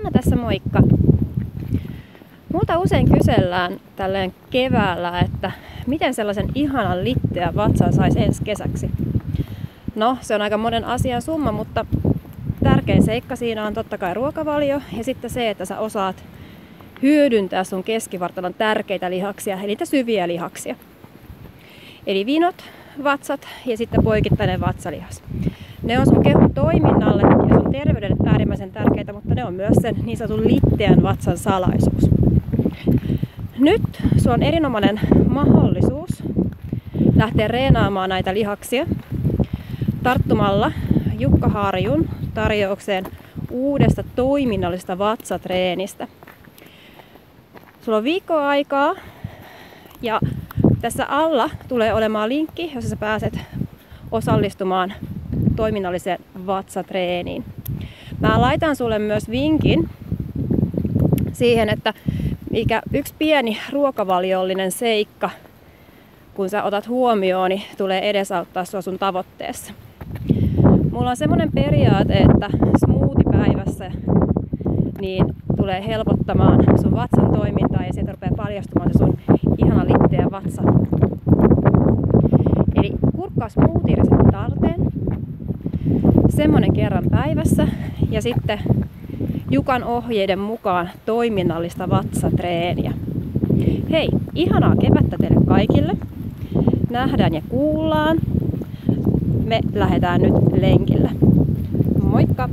Hanna tässä, moikka! Multa usein kysellään tälleen keväällä, että miten sellaisen ihanan litteän vatsan saisi ensi kesäksi. No, se on aika monen asian summa, mutta tärkein seikka siinä on totta kai ruokavalio ja sitten se, että sä osaat hyödyntää sun keskivartalon tärkeitä lihaksia, eli niitä syviä lihaksia. Eli vinot, vatsat ja sitten poikittainen vatsalihas. Ne on sun kehon toiminnalle ja sun terveydelle äärimmäisen tärkeitä, mutta ne on myös sen niin sanotun litteän vatsan salaisuus. Nyt sulla on erinomainen mahdollisuus lähteä reenaamaan näitä lihaksia tarttumalla Jukka Harjun tarjoukseen uudesta toiminnallisesta vatsatreenistä. Sulla on viikkoa aikaa ja tässä alla tulee olemaan linkki, jossa sä pääset osallistumaan toiminnalliseen vatsatreeniin. Mä laitan sulle myös vinkin siihen, että mikä yksi pieni ruokavaliollinen seikka, kun sä otat huomioon, niin tulee edesauttaa sua sun tavoitteessa. Mulla on semmoinen periaate, että smoothie päivässä niin tulee helpottamaan sun vatsan toimintaa ja sieltä rupeaa paljastumaan se sun ihana litteä vatsa. Eli kurkkaa smoothie-resepti talteen. Semmonen kerran päivässä ja sitten Jukan ohjeiden mukaan toiminnallista vatsatreeniä. Hei, ihanaa kevättä teille kaikille. Nähdään ja kuullaan. Me lähdetään nyt lenkille. Moikka!